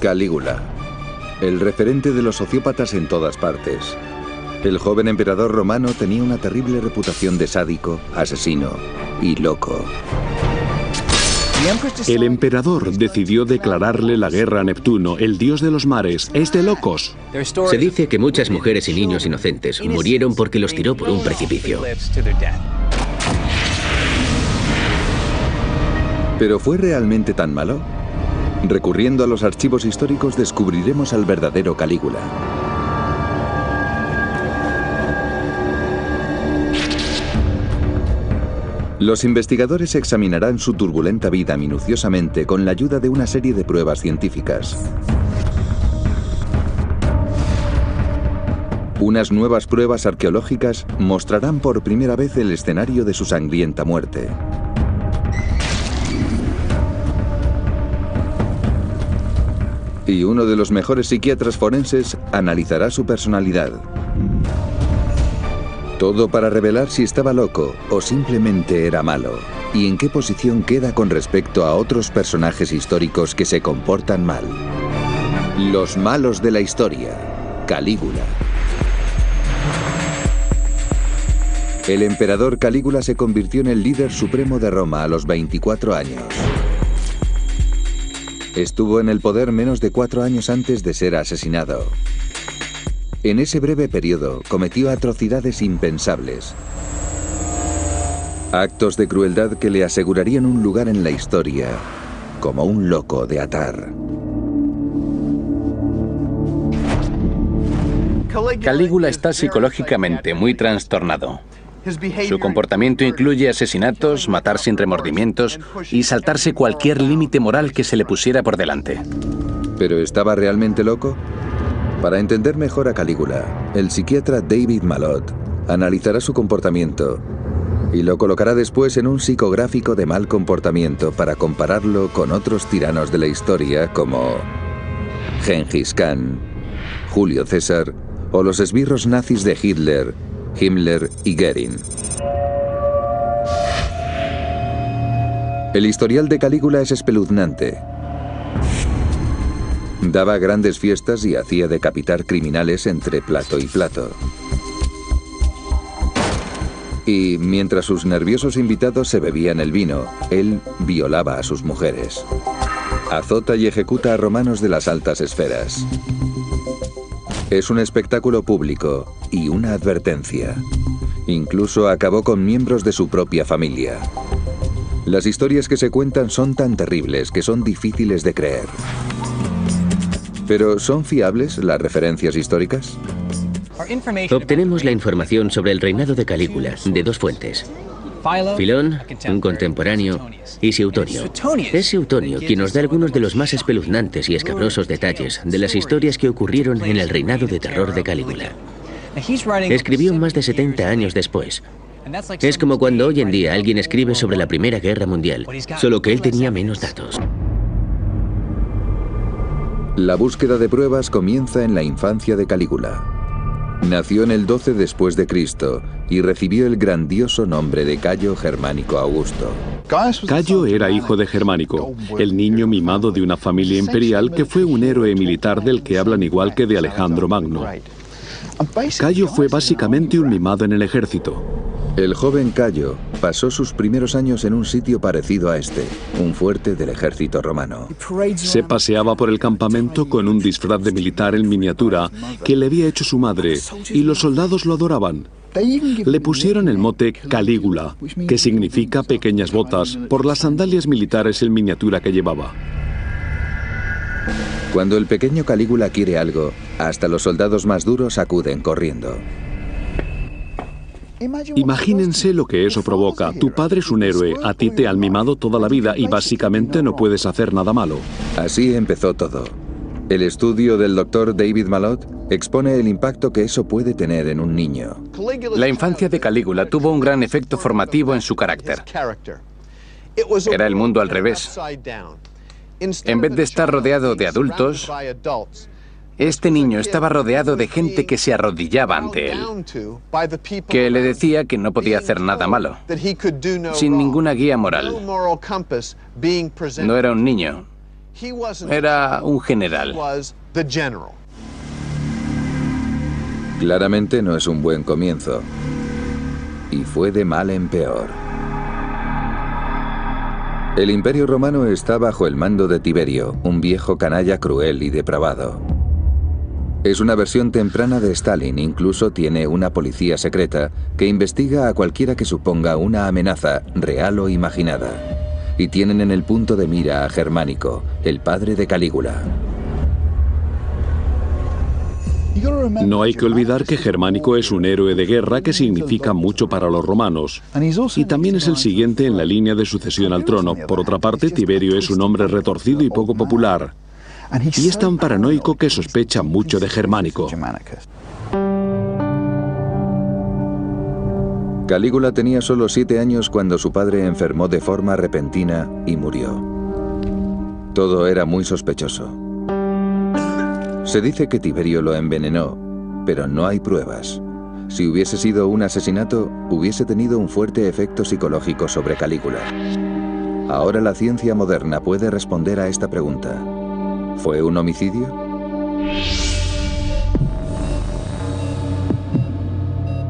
Calígula, el referente de los sociópatas en todas partes. El joven emperador romano tenía una terrible reputación de sádico, asesino y loco. El emperador decidió declararle la guerra a Neptuno, el dios de los mares. Es de locos. Se dice que muchas mujeres y niños inocentes murieron porque los tiró por un precipicio. ¿Pero fue realmente tan malo? Recurriendo a los archivos históricos descubriremos al verdadero Calígula. Los investigadores examinarán su turbulenta vida minuciosamente con la ayuda de una serie de pruebas científicas. Unas nuevas pruebas arqueológicas mostrarán por primera vez el escenario de su sangrienta muerte. Y uno de los mejores psiquiatras forenses analizará su personalidad. Todo para revelar si estaba loco o simplemente era malo, y en qué posición queda con respecto a otros personajes históricos que se comportan mal. Los malos de la historia. Calígula. El emperador Calígula se convirtió en el líder supremo de Roma a los 24 años. Estuvo en el poder menos de 4 años antes de ser asesinado. En ese breve periodo cometió atrocidades impensables. Actos de crueldad que le asegurarían un lugar en la historia como un loco de atar. Calígula está psicológicamente muy trastornado. Su comportamiento incluye asesinatos, matar sin remordimientos y saltarse cualquier límite moral que se le pusiera por delante. ¿Pero estaba realmente loco? Para entender mejor a Calígula, el psiquiatra David Malott analizará su comportamiento y lo colocará después en un psicográfico de mal comportamiento para compararlo con otros tiranos de la historia como Gengis Khan, Julio César o los esbirros nazis de Hitler, Himmler y Goering. El historial de Calígula es espeluznante. Daba grandes fiestas y hacía decapitar criminales entre plato y plato. Y mientras sus nerviosos invitados se bebían el vino, él violaba a sus mujeres. Azota y ejecuta a romanos de las altas esferas. Es un espectáculo público y una advertencia. Incluso acabó con miembros de su propia familia. Las historias que se cuentan son tan terribles que son difíciles de creer. ¿Pero son fiables las referencias históricas? Obtenemos la información sobre el reinado de Calígula de 2 fuentes. Filón, un contemporáneo, y Suetonio. Es Suetonio quien nos da algunos de los más espeluznantes y escabrosos detalles de las historias que ocurrieron en el reinado de terror de Calígula. Escribió más de 70 años después. Es como cuando hoy en día alguien escribe sobre la Primera Guerra Mundial, solo que él tenía menos datos. La búsqueda de pruebas comienza en la infancia de Calígula. Nació en el 12 después de Cristo y recibió el grandioso nombre de Cayo Germánico Augusto. Cayo era hijo de Germánico, el niño mimado de una familia imperial que fue un héroe militar del que hablan igual que de Alejandro Magno. Cayo fue básicamente un mimado en el ejército. El joven Cayo pasó sus primeros años en un sitio parecido a este, un fuerte del ejército romano. Se paseaba por el campamento con un disfraz de militar en miniatura que le había hecho su madre, y los soldados lo adoraban. Le pusieron el mote Calígula, que significa pequeñas botas, por las sandalias militares en miniatura que llevaba. Cuando el pequeño Calígula quiere algo, hasta los soldados más duros acuden corriendo. Imagínense lo que eso provoca. Tu padre es un héroe, a ti te han mimado toda la vida y básicamente no puedes hacer nada malo. Así empezó todo. El estudio del Dr. David Malott expone el impacto que eso puede tener en un niño. La infancia de Calígula tuvo un gran efecto formativo en su carácter. Era el mundo al revés. En vez de estar rodeado de adultos, este niño estaba rodeado de gente que se arrodillaba ante él, que le decía que no podía hacer nada malo, sin ninguna guía moral. No era un niño, Era un general. Claramente no es un buen comienzo. Y fue de mal en peor. El Imperio Romano está bajo el mando de Tiberio, un viejo canalla cruel y depravado. Es una versión temprana de Stalin, incluso tiene una policía secreta que investiga a cualquiera que suponga una amenaza, real o imaginada. Y tienen en el punto de mira a Germánico, el padre de Calígula. No hay que olvidar que Germánico es un héroe de guerra que significa mucho para los romanos. Y también es el siguiente en la línea de sucesión al trono. Por otra parte, Tiberio es un hombre retorcido y poco popular. Y es tan paranoico que sospecha mucho de Germánico. Calígula tenía solo 7 años cuando su padre enfermó de forma repentina y murió. Todo era muy sospechoso. Se dice que Tiberio lo envenenó, pero no hay pruebas. Si hubiese sido un asesinato, hubiese tenido un fuerte efecto psicológico sobre Calígula. Ahora la ciencia moderna puede responder a esta pregunta. ¿Fue un homicidio?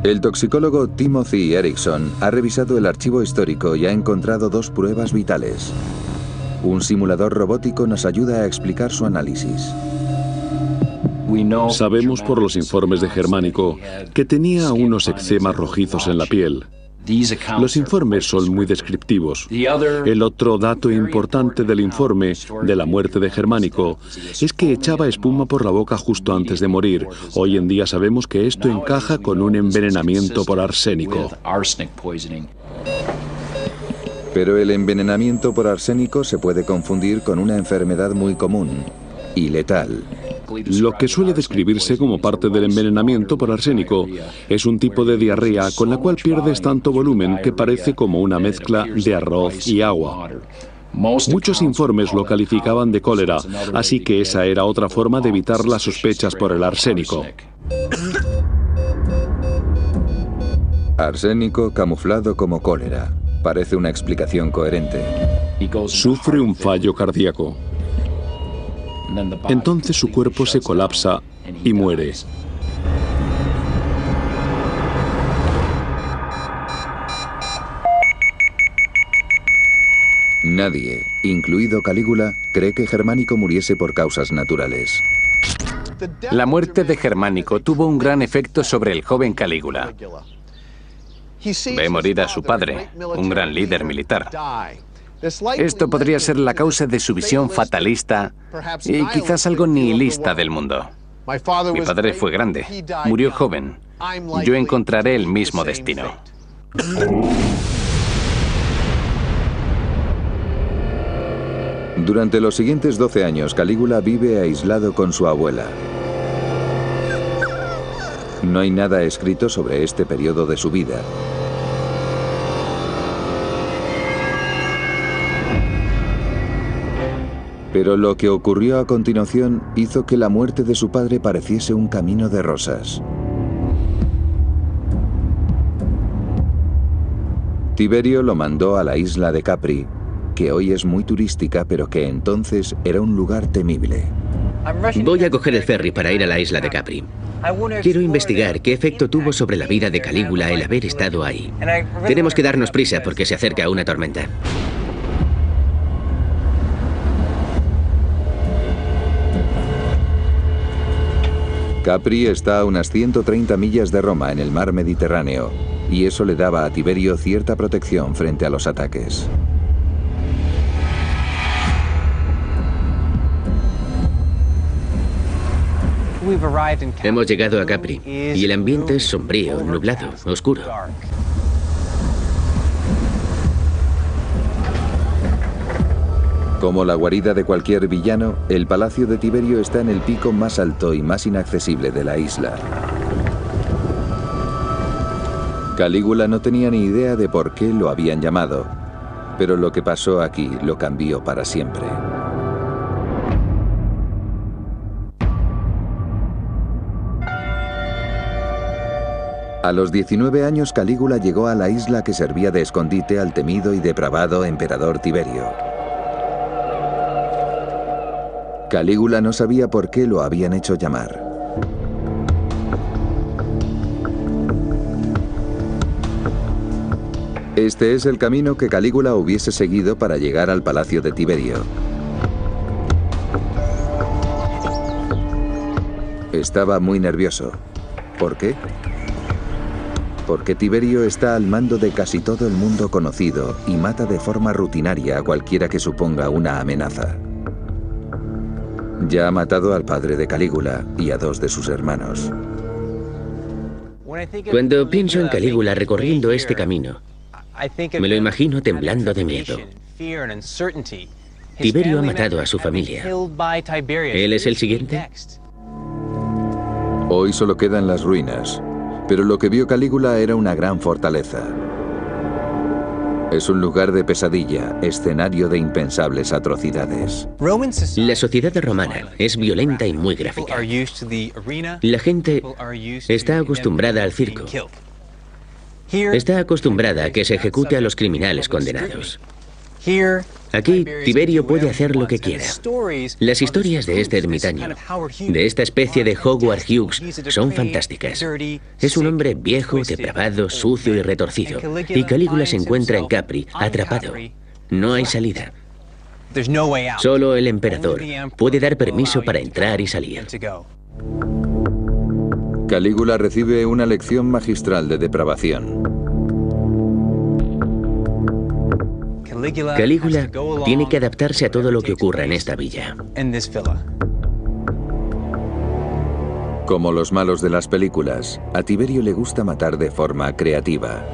El toxicólogo Timothy Erickson ha revisado el archivo histórico y ha encontrado 2 pruebas vitales. Un simulador robótico nos ayuda a explicar su análisis. Sabemos por los informes de Germánico que tenía unos eczemas rojizos en la piel. Los informes son muy descriptivos. El otro dato importante del informe de la muerte de Germánico es que echaba espuma por la boca justo antes de morir. Hoy en día sabemos que esto encaja con un envenenamiento por arsénico. Pero el envenenamiento por arsénico se puede confundir con una enfermedad muy común y letal. Lo que suele describirse como parte del envenenamiento por arsénico es un tipo de diarrea con la cual pierdes tanto volumen que parece como una mezcla de arroz y agua. Muchos informes lo calificaban de cólera, así que esa era otra forma de evitar las sospechas por el arsénico. Arsénico camuflado como cólera. Parece una explicación coherente. Sufre un fallo cardíaco. Entonces su cuerpo se colapsa y muere. Nadie, incluido Calígula, cree que Germánico muriese por causas naturales. La muerte de Germánico tuvo un gran efecto sobre el joven Calígula. Ve morir a su padre, un gran líder militar. Esto podría ser la causa de su visión fatalista y quizás algo nihilista del mundo. Mi padre fue grande, murió joven. Yo encontraré el mismo destino. Durante los siguientes 12 años, Calígula vive aislado con su abuela. No hay nada escrito sobre este periodo de su vida. Pero lo que ocurrió a continuación hizo que la muerte de su padre pareciese un camino de rosas. Tiberio lo mandó a la isla de Capri, que hoy es muy turística, pero que entonces era un lugar temible. Voy a coger el ferry para ir a la isla de Capri. Quiero investigar qué efecto tuvo sobre la vida de Calígula el haber estado ahí. Tenemos que darnos prisa porque se acerca una tormenta. Capri está a unas 130 millas de Roma en el mar Mediterráneo, y eso le daba a Tiberio cierta protección frente a los ataques. Hemos llegado a Capri y el ambiente es sombrío, nublado, oscuro. Como la guarida de cualquier villano, el palacio de Tiberio está en el pico más alto y más inaccesible de la isla. Calígula no tenía ni idea de por qué lo habían llamado, pero lo que pasó aquí lo cambió para siempre. A los 19 años, Calígula llegó a la isla que servía de escondite al temido y depravado emperador Tiberio. Calígula no sabía por qué lo habían hecho llamar. Este es el camino que Calígula hubiese seguido para llegar al palacio de Tiberio. Estaba muy nervioso. ¿Por qué? Porque Tiberio está al mando de casi todo el mundo conocido y mata de forma rutinaria a cualquiera que suponga una amenaza. Ya ha matado al padre de Calígula y a 2 de sus hermanos. Cuando pienso en Calígula recorriendo este camino, me lo imagino temblando de miedo. Tiberio ha matado a su familia. ¿Él es el siguiente? Hoy solo quedan las ruinas, pero lo que vio Calígula era una gran fortaleza. Es un lugar de pesadilla, escenario de impensables atrocidades. La sociedad romana es violenta y muy gráfica. La gente está acostumbrada al circo. Está acostumbrada a que se ejecute a los criminales condenados. Aquí, Tiberio puede hacer lo que quiera. Las historias de este ermitaño, de esta especie de Howard Hughes, son fantásticas. Es un hombre viejo, depravado, sucio y retorcido. Y Calígula se encuentra en Capri, atrapado. No hay salida. Solo el emperador puede dar permiso para entrar y salir. Calígula recibe una lección magistral de depravación. Calígula tiene que adaptarse a todo lo que ocurra en esta villa. Como los malos de las películas, a Tiberio le gusta matar de forma creativa.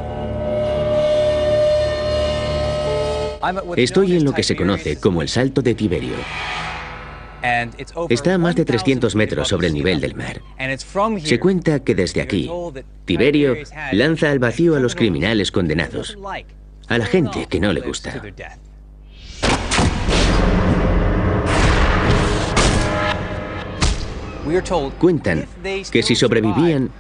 Estoy en lo que se conoce como el Salto de Tiberio. Está a más de 300 metros sobre el nivel del mar. Se cuenta que desde aquí, Tiberio lanza al vacío a los criminales condenados, a la gente que no le gusta. Cuentan que si sobrevivían,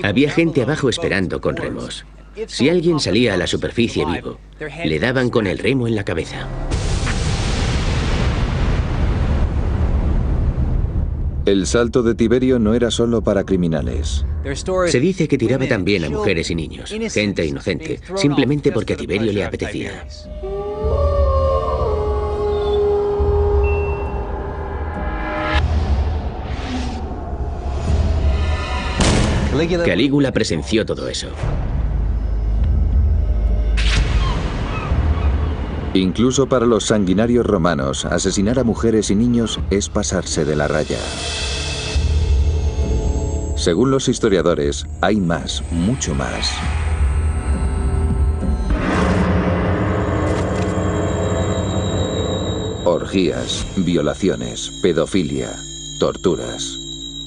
había gente abajo esperando con remos. Si alguien salía a la superficie vivo, le daban con el remo en la cabeza. El salto de Tiberio no era solo para criminales. Se dice que tiraba también a mujeres y niños, gente inocente, simplemente porque a Tiberio le apetecía. Calígula presenció todo eso. Incluso para los sanguinarios romanos, asesinar a mujeres y niños es pasarse de la raya. Según los historiadores, hay más, mucho más. Orgías, violaciones, pedofilia, torturas.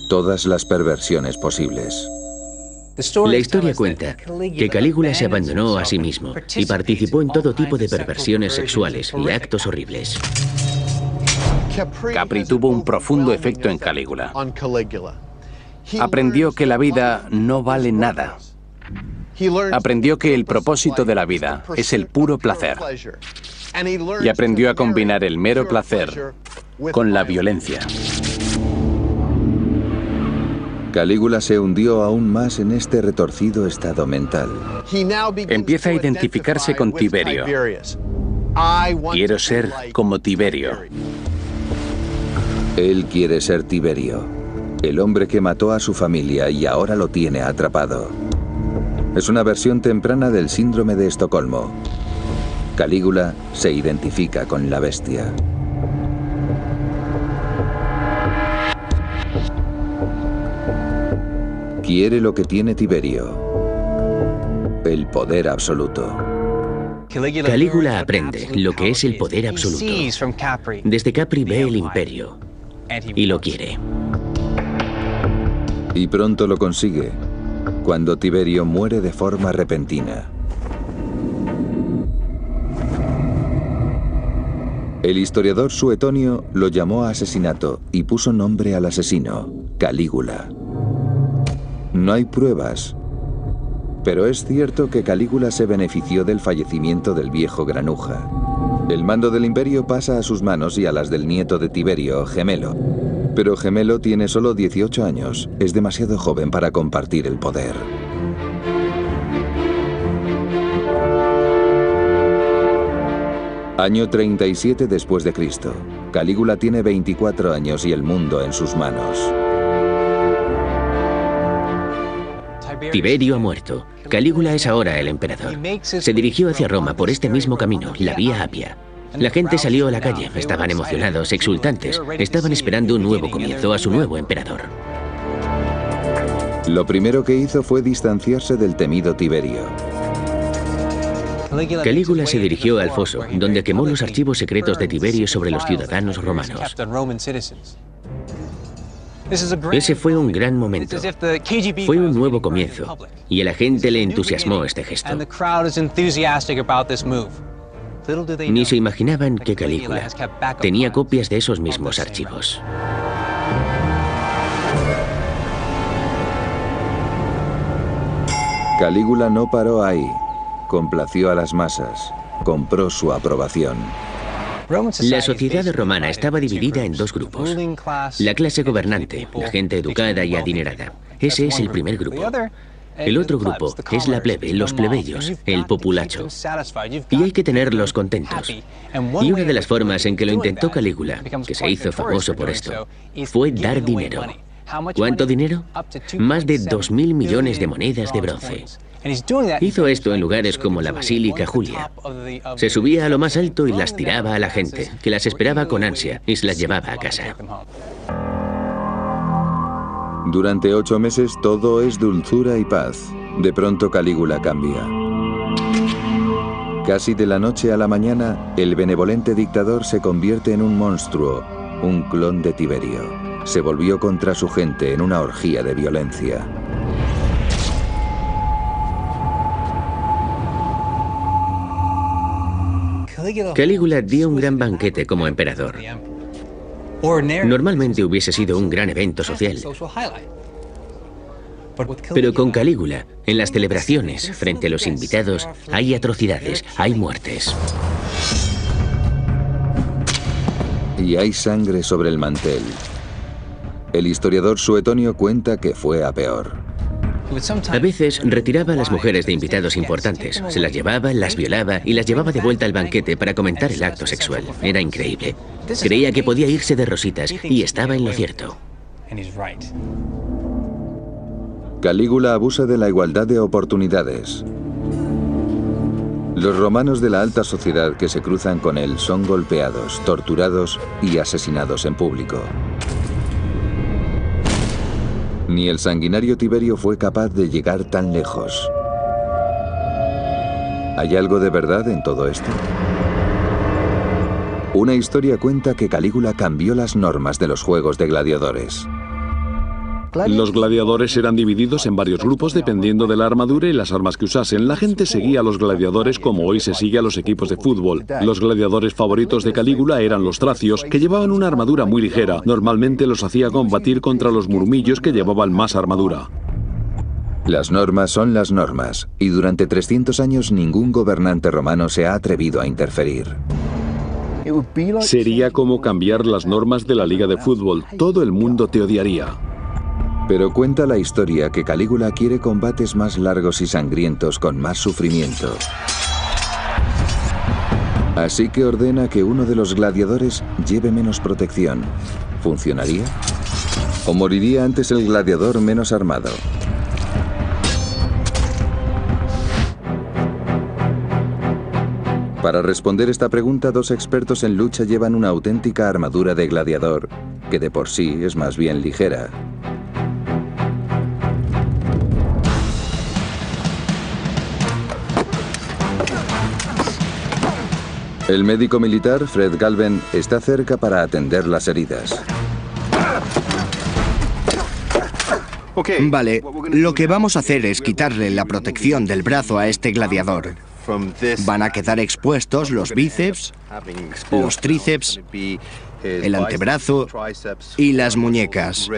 Todas las perversiones posibles. La historia cuenta que Calígula se abandonó a sí mismo y participó en todo tipo de perversiones sexuales y actos horribles. Capri tuvo un profundo efecto en Calígula. Aprendió que la vida no vale nada. Aprendió que el propósito de la vida es el puro placer. Y aprendió a combinar el mero placer con la violencia. Calígula se hundió aún más en este retorcido estado mental. Empieza a identificarse con Tiberio. Quiero ser como Tiberio. Él quiere ser Tiberio, el hombre que mató a su familia y ahora lo tiene atrapado. Es una versión temprana del síndrome de Estocolmo. Calígula se identifica con la bestia. Quiere lo que tiene Tiberio, el poder absoluto. Calígula aprende lo que es el poder absoluto. Desde Capri ve el imperio y lo quiere. Y pronto lo consigue, cuando Tiberio muere de forma repentina. El historiador Suetonio lo llamó asesinato y puso nombre al asesino, Calígula. No hay pruebas, pero es cierto que Calígula se benefició del fallecimiento del viejo granuja. El mando del imperio pasa a sus manos y a las del nieto de Tiberio, Gemelo. Pero Gemelo tiene solo 18 años. Es demasiado joven para compartir el poder. Año 37 después de Cristo. Calígula tiene 24 años y el mundo en sus manos. Tiberio ha muerto. Calígula es ahora el emperador. Se dirigió hacia Roma por este mismo camino, la Vía Apia. La gente salió a la calle, estaban emocionados, exultantes. Estaban esperando un nuevo comienzo a su nuevo emperador. Lo primero que hizo fue distanciarse del temido Tiberio. Calígula se dirigió al foso, donde quemó los archivos secretos de Tiberio sobre los ciudadanos romanos. Ese fue un gran momento. Fue un nuevo comienzo, y a la gente le entusiasmó este gesto. Ni se imaginaban que Calígula tenía copias de esos mismos archivos. Calígula no paró ahí. Complació a las masas. Compró su aprobación. La sociedad romana estaba dividida en dos grupos. La clase gobernante, la gente educada y adinerada. Ese es el primer grupo. El otro grupo es la plebe, los plebeyos, el populacho. Y hay que tenerlos contentos. Y una de las formas en que lo intentó Calígula, que se hizo famoso por esto, fue dar dinero. ¿Cuánto dinero? Más de 2.000 millones de monedas de bronce. Hizo esto en lugares como la Basílica Julia. Se subía a lo más alto y las tiraba a la gente, que las esperaba con ansia, y se las llevaba a casa. Durante 8 meses todo es dulzura y paz. De pronto Calígula cambia. Casi de la noche a la mañana, el benevolente dictador se convierte en un monstruo, un clon de Tiberio. Se volvió contra su gente en una orgía de violencia. Calígula dio un gran banquete como emperador. Normalmente hubiese sido un gran evento social. Pero con Calígula, en las celebraciones, frente a los invitados, hay atrocidades, hay muertes. Y hay sangre sobre el mantel. El historiador Suetonio cuenta que fue a peor. A veces retiraba a las mujeres de invitados importantes, se las llevaba, las violaba y las llevaba de vuelta al banquete para comentar el acto sexual. Era increíble. Creía que podía irse de rositas y estaba en lo cierto. Calígula abusa de la igualdad de oportunidades. Los romanos de la alta sociedad que se cruzan con él son golpeados, torturados y asesinados en público. Ni el sanguinario Tiberio fue capaz de llegar tan lejos. ¿Hay algo de verdad en todo esto? Una historia cuenta que Calígula cambió las normas de los juegos de gladiadores. Los gladiadores eran divididos en varios grupos dependiendo de la armadura y las armas que usasen. La gente seguía a los gladiadores como hoy se sigue a los equipos de fútbol. Los gladiadores favoritos de Calígula eran los tracios, que llevaban una armadura muy ligera. Normalmente los hacía combatir contra los murmillos, que llevaban más armadura. Las normas son las normas, y durante 300 años ningún gobernante romano se ha atrevido a interferir. Sería como cambiar las normas de la liga de fútbol. Todo el mundo te odiaría. Pero cuenta la historia que Calígula quiere combates más largos y sangrientos con más sufrimiento. Así que ordena que uno de los gladiadores lleve menos protección. ¿Funcionaría? ¿O moriría antes el gladiador menos armado? Para responder esta pregunta, 2 expertos en lucha llevan una auténtica armadura de gladiador, que de por sí es más bien ligera. El médico militar, Fred Galven, está cerca para atender las heridas. Vale, lo que vamos a hacer es quitarle la protección del brazo a este gladiador. Van a quedar expuestos los bíceps, los tríceps, el antebrazo y las muñecas.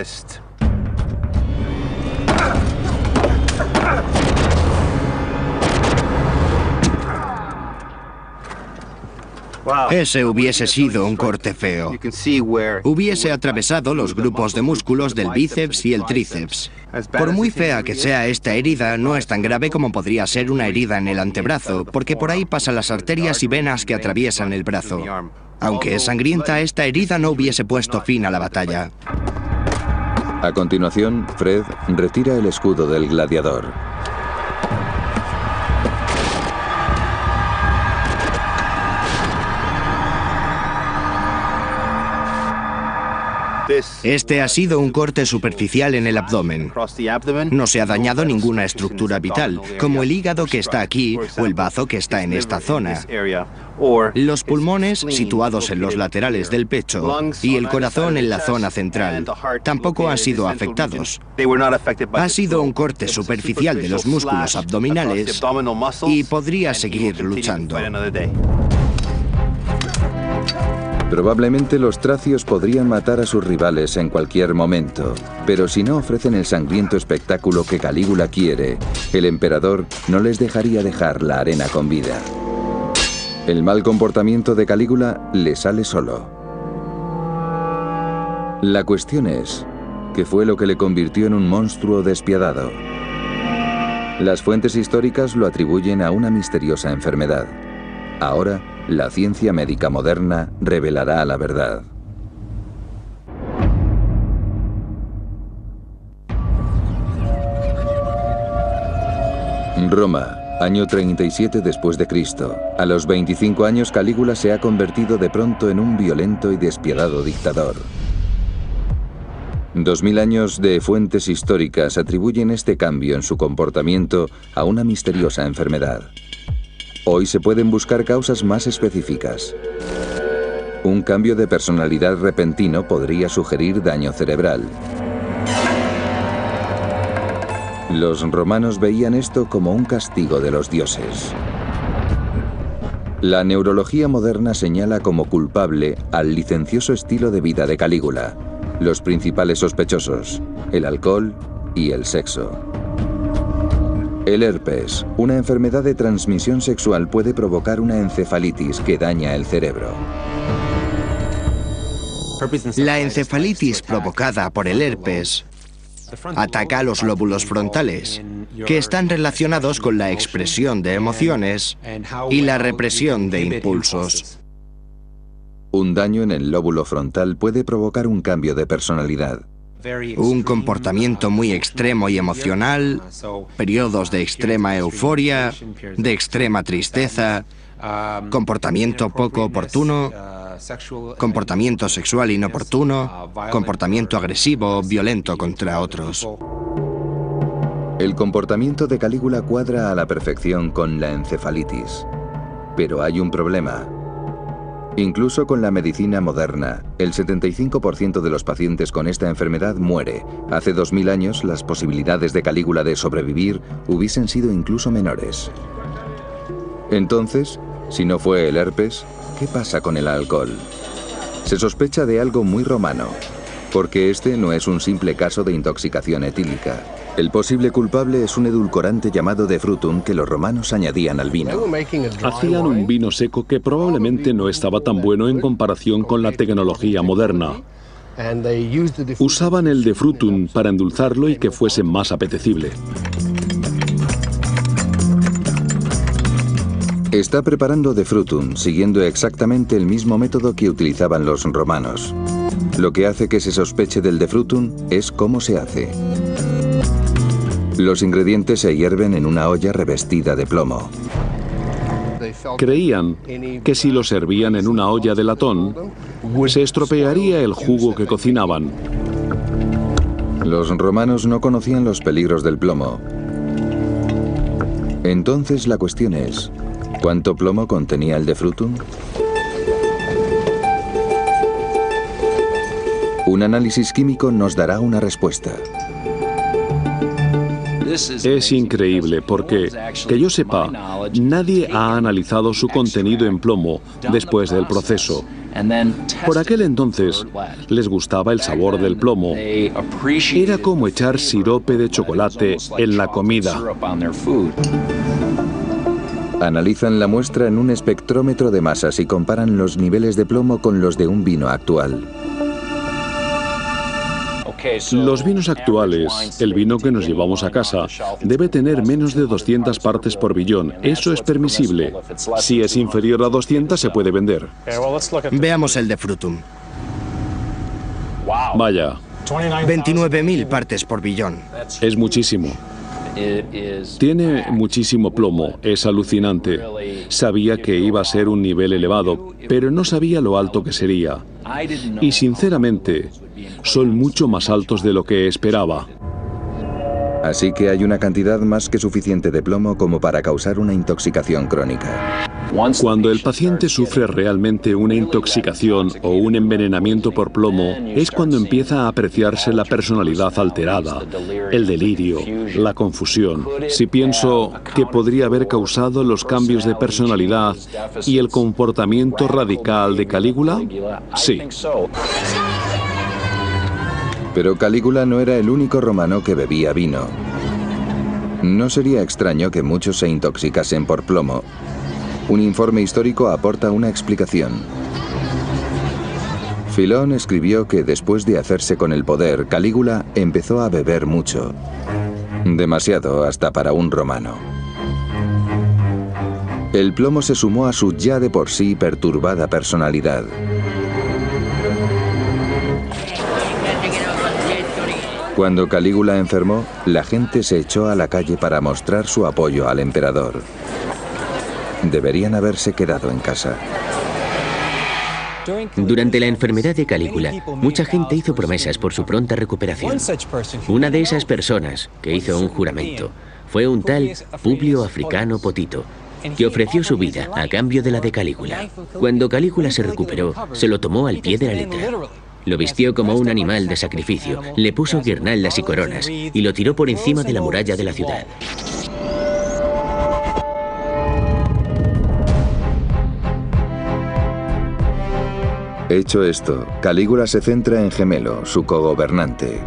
Ese hubiese sido un corte feo. Hubiese atravesado los grupos de músculos del bíceps y el tríceps. Por muy fea que sea esta herida, no es tan grave como podría ser una herida en el antebrazo, porque por ahí pasan las arterias y venas que atraviesan el brazo. Aunque es sangrienta, esta herida no hubiese puesto fin a la batalla. A continuación, Fred retira el escudo del gladiador. Este ha sido un corte superficial en el abdomen. No se ha dañado ninguna estructura vital, como el hígado que está aquí o el bazo que está en esta zona. Los pulmones, situados en los laterales del pecho, y el corazón en la zona central, tampoco han sido afectados. Ha sido un corte superficial de los músculos abdominales y podría seguir luchando. Probablemente los tracios podrían matar a sus rivales en cualquier momento, pero si no ofrecen el sangriento espectáculo que Calígula quiere, el emperador no les dejaría dejar la arena con vida. El mal comportamiento de Calígula le sale solo. La cuestión es, ¿qué fue lo que le convirtió en un monstruo despiadado? Las fuentes históricas lo atribuyen a una misteriosa enfermedad. Ahora, la ciencia médica moderna revelará la verdad. Roma, año 37 después de Cristo. A los 25 años, Calígula se ha convertido de pronto en un violento y despiadado dictador. 2000 años de fuentes históricas atribuyen este cambio en su comportamiento a una misteriosa enfermedad. Hoy se pueden buscar causas más específicas. Un cambio de personalidad repentino podría sugerir daño cerebral. Los romanos veían esto como un castigo de los dioses. La neurología moderna señala como culpable al licencioso estilo de vida de Calígula. Los principales sospechosos, el alcohol y el sexo. El herpes, una enfermedad de transmisión sexual, puede provocar una encefalitis que daña el cerebro. La encefalitis provocada por el herpes ataca a los lóbulos frontales, que están relacionados con la expresión de emociones y la represión de impulsos. Un daño en el lóbulo frontal puede provocar un cambio de personalidad. Un comportamiento muy extremo y emocional, periodos de extrema euforia, de extrema tristeza, comportamiento poco oportuno, comportamiento sexual inoportuno, comportamiento agresivo, violento contra otros. El comportamiento de Calígula cuadra a la perfección con la encefalitis. Pero hay un problema. Incluso con la medicina moderna, el 75% de los pacientes con esta enfermedad muere. Hace 2000 años, las posibilidades de Calígula de sobrevivir hubiesen sido incluso menores. Entonces, si no fue el herpes, ¿qué pasa con el alcohol? Se sospecha de algo muy romano, porque este no es un simple caso de intoxicación etílica. El posible culpable es un edulcorante llamado de frutum que los romanos añadían al vino. Hacían un vino seco que probablemente no estaba tan bueno en comparación con la tecnología moderna. Usaban el de frutum para endulzarlo y que fuese más apetecible. Está preparando de frutum, siguiendo exactamente el mismo método que utilizaban los romanos. Lo que hace que se sospeche del de frutum es cómo se hace. Los ingredientes se hierven en una olla revestida de plomo. Creían que si lo servían en una olla de latón, se estropearía el jugo que cocinaban. Los romanos no conocían los peligros del plomo. Entonces la cuestión es, ¿cuánto plomo contenía el de frutum? Un análisis químico nos dará una respuesta. Es increíble porque, que yo sepa, nadie ha analizado su contenido en plomo después del proceso. Por aquel entonces, les gustaba el sabor del plomo. Era como echar sirope de chocolate en la comida. Analizan la muestra en un espectrómetro de masas y comparan los niveles de plomo con los de un vino actual. Los vinos actuales, el vino que nos llevamos a casa, debe tener menos de 200 partes por billón. Eso es permisible. Si es inferior a 200, se puede vender. Veamos el de Frutum. Vaya, 29.000 partes por billón. es muchísimo. Tiene muchísimo plomo, es alucinante. Sabía que iba a ser un nivel elevado, pero no sabía lo alto que sería. Y sinceramente, son mucho más altos de lo que esperaba. Así que hay una cantidad más que suficiente de plomo como para causar una intoxicación crónica. Cuando el paciente sufre realmente una intoxicación o un envenenamiento por plomo, es cuando empieza a apreciarse la personalidad alterada, el delirio, la confusión. Si pienso que podría haber causado los cambios de personalidad y el comportamiento radical de Calígula, sí. Pero Calígula no era el único romano que bebía vino. No sería extraño que muchos se intoxicasen por plomo. Un informe histórico aporta una explicación. Filón escribió que después de hacerse con el poder, Calígula empezó a beber mucho. Demasiado hasta para un romano. El plomo se sumó a su ya de por sí perturbada personalidad. Cuando Calígula enfermó, la gente se echó a la calle para mostrar su apoyo al emperador. Deberían haberse quedado en casa. Durante la enfermedad de Calígula, mucha gente hizo promesas por su pronta recuperación. Una de esas personas que hizo un juramento fue un tal Publio Africano Potito, que ofreció su vida a cambio de la de Calígula. Cuando Calígula se recuperó, se lo tomó al pie de la letra. Lo vistió como un animal de sacrificio, le puso guirnaldas y coronas y lo tiró por encima de la muralla de la ciudad. Hecho esto, Calígula se centra en Gemelo, su cogobernante.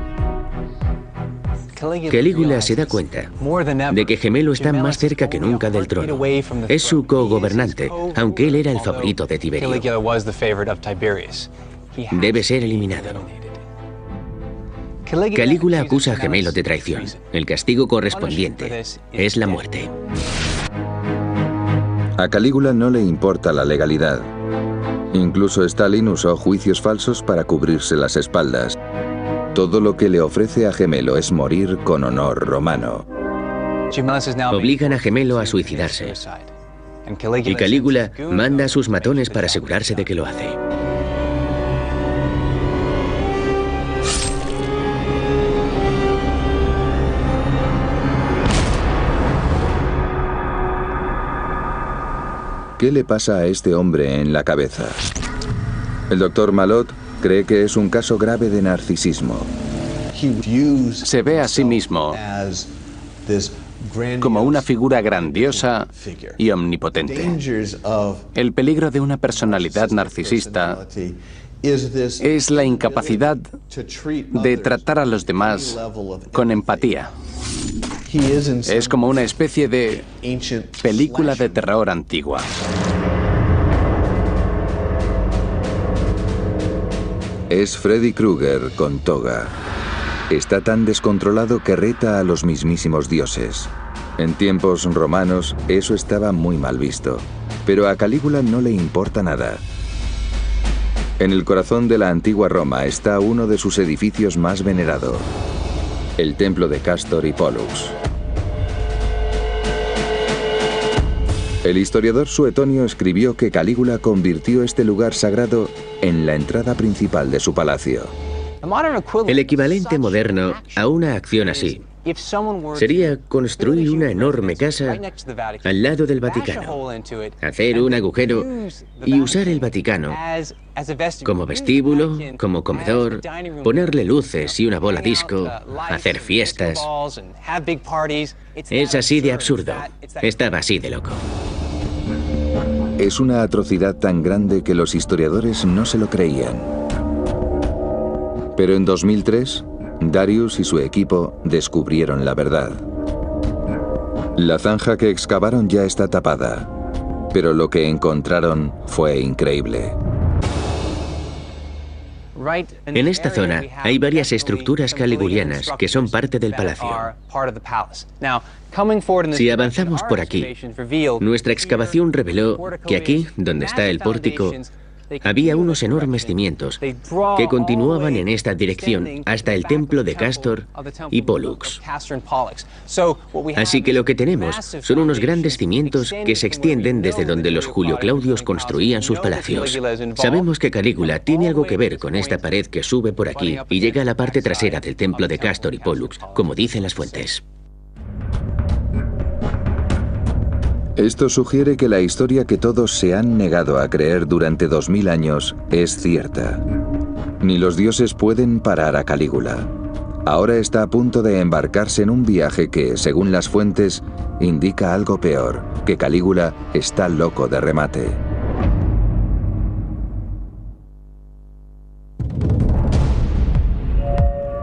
Calígula se da cuenta de que Gemelo está más cerca que nunca del trono. Es su cogobernante, aunque él era el favorito de Tiberio. Debe ser eliminado. Calígula acusa a Gemelo de traición. El castigo correspondiente es la muerte. A Calígula no le importa la legalidad. Incluso Stalin usó juicios falsos para cubrirse las espaldas. Todo lo que le ofrece a Gemelo es morir con honor romano. Obligan a Gemelo a suicidarse. Y Calígula manda a sus matones para asegurarse de que lo hace. ¿Qué le pasa a este hombre en la cabeza? El doctor Malot cree que es un caso grave de narcisismo. Se ve a sí mismo como una figura grandiosa y omnipotente. El peligro de una personalidad narcisista es la incapacidad de tratar a los demás con empatía. Es como una especie de película de terror antigua. Es Freddy Krueger con toga. Está tan descontrolado que reta a los mismísimos dioses. En tiempos romanos eso estaba muy mal visto, pero a Calígula no le importa nada. En el corazón de la antigua Roma está uno de sus edificios más venerados, el templo de Castor y Pollux. El historiador Suetonio escribió que Calígula convirtió este lugar sagrado en la entrada principal de su palacio. El equivalente moderno a una acción así sería construir una enorme casa al lado del Vaticano, hacer un agujero y usar el Vaticano como vestíbulo, como comedor, ponerle luces y una bola disco, hacer fiestas. Es así de absurdo. Estaba así de loco. Es una atrocidad tan grande que los historiadores no se lo creían. Pero en 2003, Darius y su equipo descubrieron la verdad. La zanja que excavaron ya está tapada, pero lo que encontraron fue increíble. En esta zona hay varias estructuras caligulianas que son parte del palacio. Si avanzamos por aquí, nuestra excavación reveló que aquí, donde está el pórtico, había unos enormes cimientos que continuaban en esta dirección hasta el templo de Castor y Pollux. Así que lo que tenemos son unos grandes cimientos que se extienden desde donde los Julio Claudios construían sus palacios. Sabemos que Calígula tiene algo que ver con esta pared que sube por aquí y llega a la parte trasera del templo de Castor y Pollux, como dicen las fuentes. Esto sugiere que la historia que todos se han negado a creer durante 2000 años es cierta. Ni los dioses pueden parar a Calígula. Ahora está a punto de embarcarse en un viaje que, según las fuentes, indica algo peor, que Calígula está loco de remate.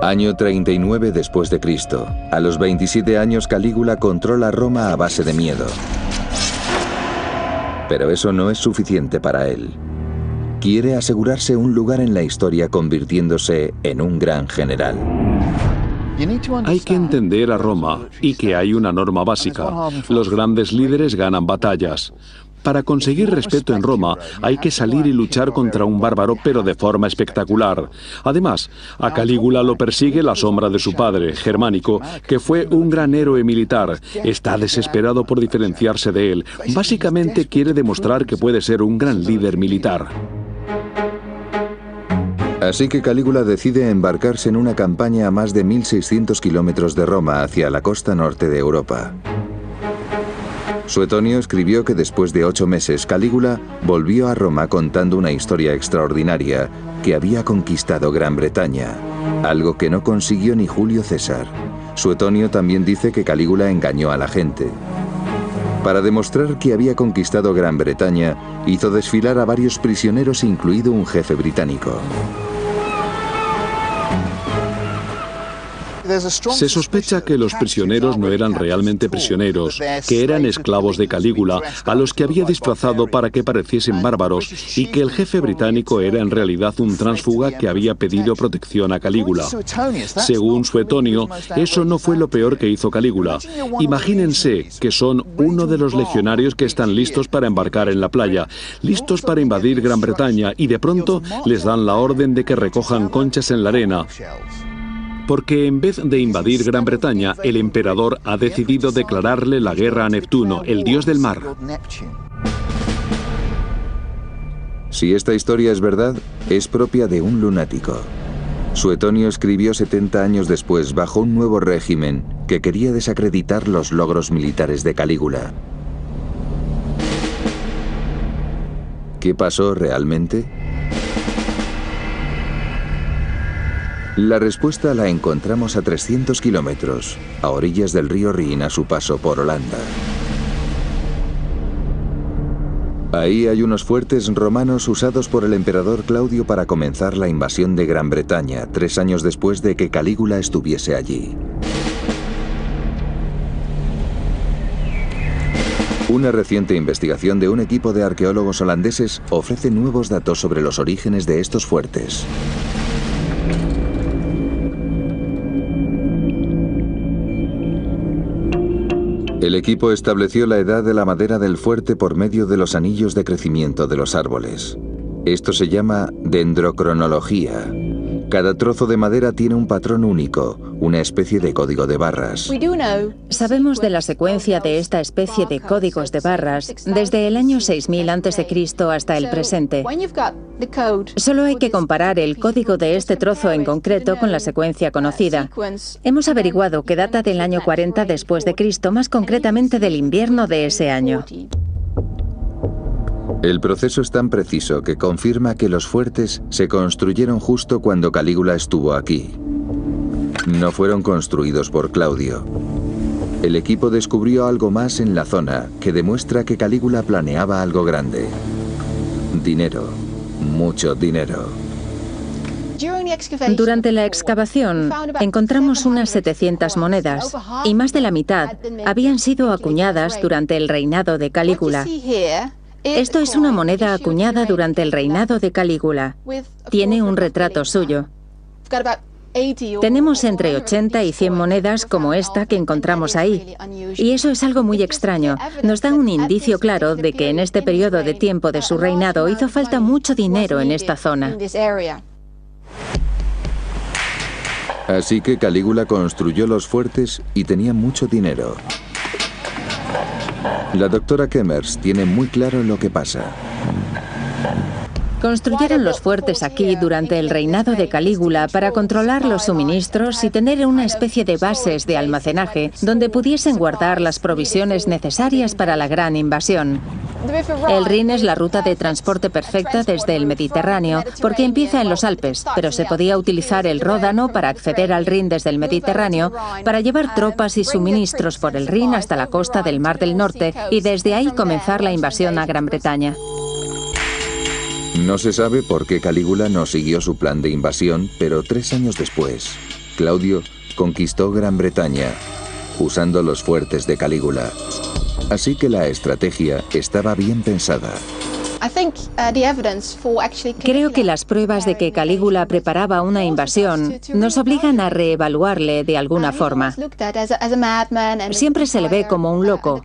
Año 39 después de Cristo. A los 27 años Calígula controla Roma a base de miedo. Pero eso no es suficiente para él. Quiere asegurarse un lugar en la historia convirtiéndose en un gran general. Hay que entender a Roma y que hay una norma básica. Los grandes líderes ganan batallas. Para conseguir respeto en Roma hay que salir y luchar contra un bárbaro, pero de forma espectacular. Además, a Calígula lo persigue la sombra de su padre, Germánico, que fue un gran héroe militar. Está desesperado por diferenciarse de él. Básicamente quiere demostrar que puede ser un gran líder militar. Así que Calígula decide embarcarse en una campaña a más de 1600 kilómetros de Roma hacia la costa norte de Europa. Suetonio escribió que después de 8 meses Calígula volvió a Roma contando una historia extraordinaria, que había conquistado Gran Bretaña, algo que no consiguió ni Julio César. Suetonio también dice que Calígula engañó a la gente. Para demostrar que había conquistado Gran Bretaña, hizo desfilar a varios prisioneros, incluido un jefe británico. Se sospecha que los prisioneros no eran realmente prisioneros, que eran esclavos de Calígula, a los que había disfrazado para que pareciesen bárbaros, y que el jefe británico era en realidad un tránsfuga que había pedido protección a Calígula. Según Suetonio, eso no fue lo peor que hizo Calígula. Imagínense que son uno de los legionarios que están listos para embarcar en la playa, listos para invadir Gran Bretaña, y de pronto les dan la orden de que recojan conchas en la arena. Porque en vez de invadir Gran Bretaña, el emperador ha decidido declararle la guerra a Neptuno, el dios del mar. Si esta historia es verdad, es propia de un lunático. Suetonio escribió 70 años después, bajo un nuevo régimen, que quería desacreditar los logros militares de Calígula. ¿Qué pasó realmente? La respuesta la encontramos a 300 kilómetros, a orillas del río Rin, a su paso por Holanda. Ahí hay unos fuertes romanos usados por el emperador Claudio para comenzar la invasión de Gran Bretaña, 3 años después de que Calígula estuviese allí. Una reciente investigación de un equipo de arqueólogos holandeses ofrece nuevos datos sobre los orígenes de estos fuertes. El equipo estableció la edad de la madera del fuerte por medio de los anillos de crecimiento de los árboles. Esto se llama dendrocronología. Cada trozo de madera tiene un patrón único, una especie de código de barras. Sabemos de la secuencia de esta especie de códigos de barras desde el año 6000 a.C. hasta el presente. Solo hay que comparar el código de este trozo en concreto con la secuencia conocida. Hemos averiguado que data del año 40 después de Cristo, más concretamente del invierno de ese año. El proceso es tan preciso que confirma que los fuertes se construyeron justo cuando Calígula estuvo aquí. No fueron construidos por Claudio. El equipo descubrió algo más en la zona que demuestra que Calígula planeaba algo grande. Dinero, mucho dinero. Durante la excavación encontramos unas 700 monedas y más de la mitad habían sido acuñadas durante el reinado de Calígula. Esto es una moneda acuñada durante el reinado de Calígula. Tiene un retrato suyo. Tenemos entre 80 y 100 monedas como esta que encontramos ahí. Y eso es algo muy extraño. Nos da un indicio claro de que en este periodo de tiempo de su reinado hizo falta mucho dinero en esta zona. Así que Calígula construyó los fuertes y tenía mucho dinero. La doctora Kemmers tiene muy claro lo que pasa. Construyeron los fuertes aquí durante el reinado de Calígula para controlar los suministros y tener una especie de bases de almacenaje donde pudiesen guardar las provisiones necesarias para la gran invasión. El Rin es la ruta de transporte perfecta desde el Mediterráneo porque empieza en los Alpes, pero se podía utilizar el Ródano para acceder al Rin desde el Mediterráneo para llevar tropas y suministros por el Rin hasta la costa del Mar del Norte y desde ahí comenzar la invasión a Gran Bretaña. No se sabe por qué Calígula no siguió su plan de invasión, pero 3 años después, Claudio conquistó Gran Bretaña, usando los fuertes de Calígula. Así que la estrategia estaba bien pensada. Creo que las pruebas de que Calígula preparaba una invasión nos obligan a reevaluarle de alguna forma. Siempre se le ve como un loco,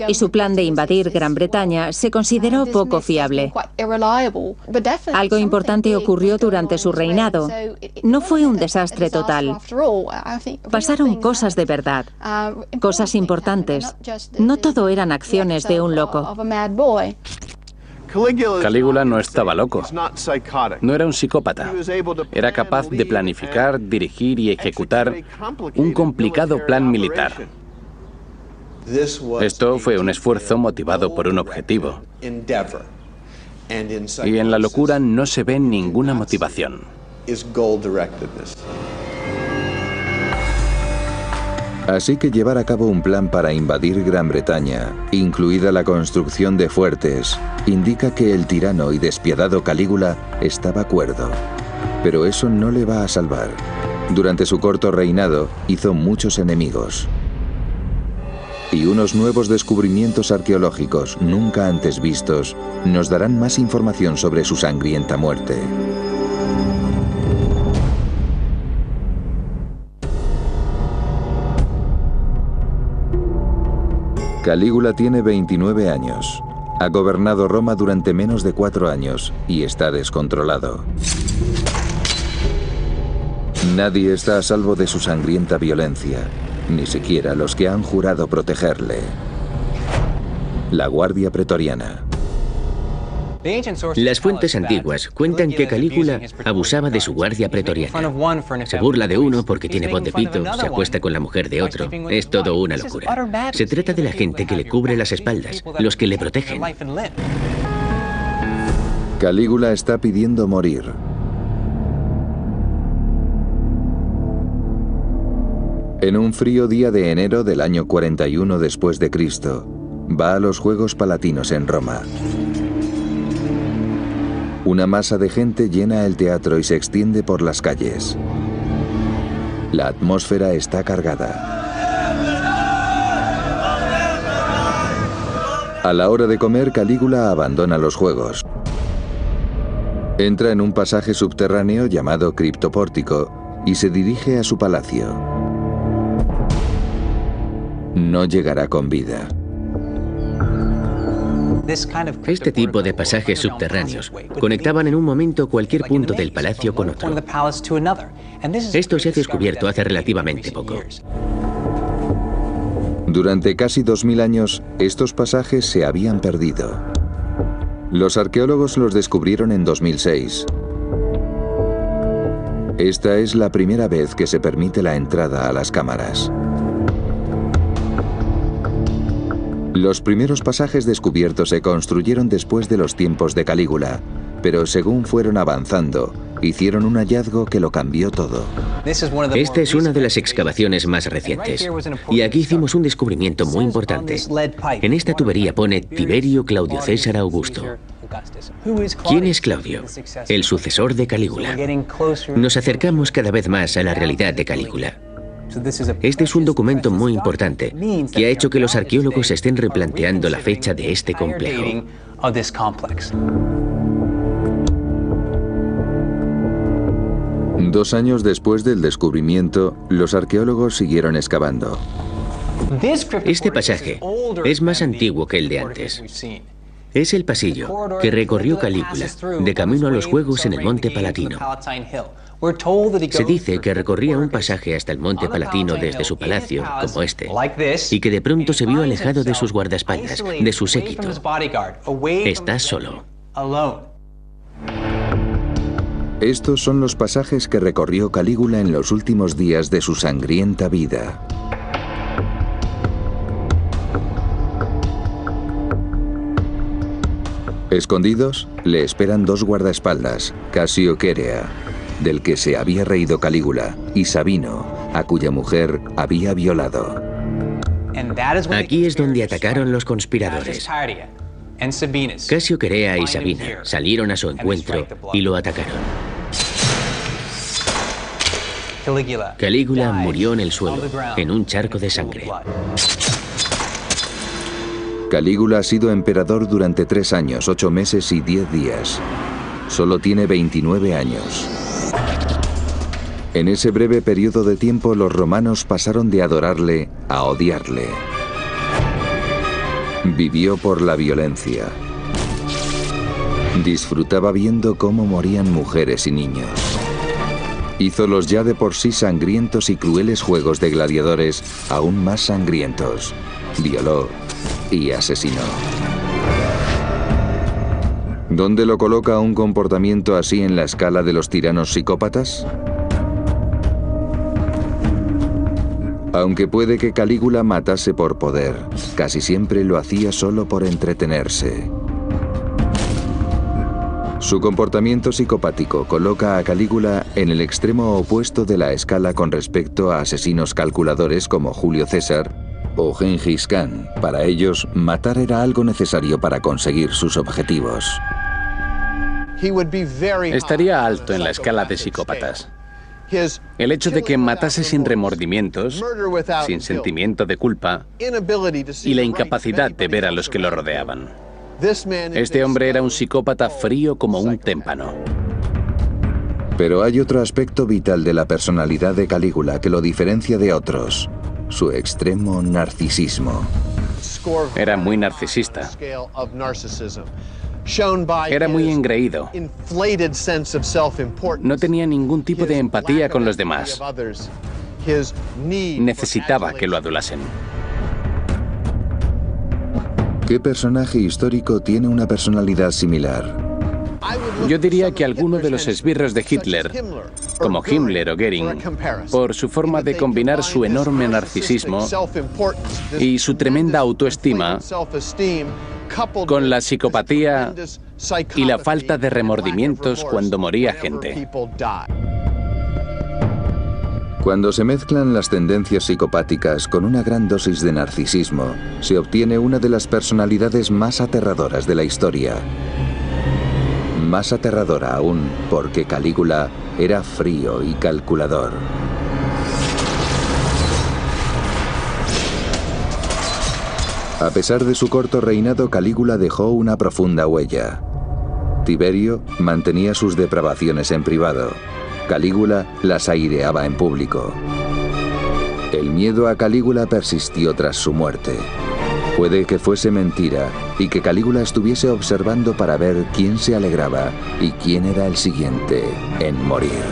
y su plan de invadir Gran Bretaña se consideró poco fiable. Algo importante ocurrió durante su reinado. No fue un desastre total. Pasaron cosas de verdad, cosas importantes. No todo eran acciones de un loco. Calígula no estaba loco. No era un psicópata. Era capaz de planificar, dirigir y ejecutar un complicado plan militar. Esto fue un esfuerzo motivado por un objetivo. Y en la locura no se ve ninguna motivación. Así que llevar a cabo un plan para invadir Gran Bretaña, incluida la construcción de fuertes, indica que el tirano y despiadado Calígula estaba cuerdo. Pero eso no le va a salvar. Durante su corto reinado hizo muchos enemigos. Y unos nuevos descubrimientos arqueológicos nunca antes vistos nos darán más información sobre su sangrienta muerte. Calígula tiene 29 años. Ha gobernado Roma durante menos de 4 años y está descontrolado. Nadie está a salvo de su sangrienta violencia, ni siquiera los que han jurado protegerle. La Guardia Pretoriana. Las fuentes antiguas cuentan que Calígula abusaba de su guardia pretoriana. Se burla de uno porque tiene voz de pito, se acuesta con la mujer de otro. Es todo una locura. Se trata de la gente que le cubre las espaldas, los que le protegen. Calígula está pidiendo morir. En un frío día de enero del año 41 después de Cristo, va a los Juegos Palatinos en Roma. Una masa de gente llena el teatro y se extiende por las calles. La atmósfera está cargada. A la hora de comer, Calígula abandona los juegos. Entra en un pasaje subterráneo llamado Criptopórtico y se dirige a su palacio. No llegará con vida. Este tipo de pasajes subterráneos conectaban en un momento cualquier punto del palacio con otro. Esto se ha descubierto hace relativamente poco. Durante casi 2000 años, estos pasajes se habían perdido. Los arqueólogos los descubrieron en 2006. Esta es la primera vez que se permite la entrada a las cámaras. Los primeros pasajes descubiertos se construyeron después de los tiempos de Calígula, pero según fueron avanzando, hicieron un hallazgo que lo cambió todo. Esta es una de las excavaciones más recientes. Y aquí hicimos un descubrimiento muy importante. En esta tubería pone Tiberio Claudio César Augusto. ¿Quién es Claudio? El sucesor de Calígula. Nos acercamos cada vez más a la realidad de Calígula. Este es un documento muy importante que ha hecho que los arqueólogos estén replanteando la fecha de este complejo. 2 años después del descubrimiento, los arqueólogos siguieron excavando. Este pasaje es más antiguo que el de antes. Es el pasillo que recorrió Calígula de camino a los Juegos en el Monte Palatino. Se dice que recorría un pasaje hasta el Monte Palatino desde su palacio, como este, y que de pronto se vio alejado de sus guardaespaldas, de su séquito. Está solo. Estos son los pasajes que recorrió Calígula en los últimos días de su sangrienta vida. Escondidos, le esperan 2 guardaespaldas, Casio Querea, del que se había reído Calígula, y Sabino, a cuya mujer había violado. Aquí es donde atacaron los conspiradores. Casio Querea y Sabina salieron a su encuentro y lo atacaron. Calígula murió en el suelo, en un charco de sangre. Calígula ha sido emperador durante 3 años, 8 meses y 10 días. Solo tiene 29 años. En ese breve periodo de tiempo, los romanos pasaron de adorarle a odiarle. Vivió por la violencia. Disfrutaba viendo cómo morían mujeres y niños. Hizo los ya de por sí sangrientos y crueles juegos de gladiadores aún más sangrientos. Violó y asesinó. ¿Dónde lo coloca un comportamiento así en la escala de los tiranos psicópatas? Aunque puede que Calígula matase por poder, casi siempre lo hacía solo por entretenerse. Su comportamiento psicopático coloca a Calígula en el extremo opuesto de la escala con respecto a asesinos calculadores como Julio César o Gengis Khan. Para ellos, matar era algo necesario para conseguir sus objetivos. Estaría alto en la escala de psicópatas. El hecho de que matase sin remordimientos, sin sentimiento de culpa, y la incapacidad de ver a los que lo rodeaban. Este hombre era un psicópata frío como un témpano. Pero hay otro aspecto vital de la personalidad de Calígula que lo diferencia de otros: su extremo narcisismo. Era muy narcisista. Era muy engreído. No tenía ningún tipo de empatía con los demás. Necesitaba que lo adulasen. ¿Qué personaje histórico tiene una personalidad similar? Yo diría que alguno de los esbirros de Hitler, como Himmler o Goering, por su forma de combinar su enorme narcisismo y su tremenda autoestima con la psicopatía y la falta de remordimientos cuando moría gente. Cuando se mezclan las tendencias psicopáticas con una gran dosis de narcisismo, se obtiene una de las personalidades más aterradoras de la historia. Más aterradora aún porque Calígula era frío y calculador. A pesar de su corto reinado, Calígula dejó una profunda huella. Tiberio mantenía sus depravaciones en privado. Calígula las aireaba en público. El miedo a Calígula persistió tras su muerte. Puede que fuese mentira y que Calígula estuviese observando para ver quién se alegraba y quién era el siguiente en morir.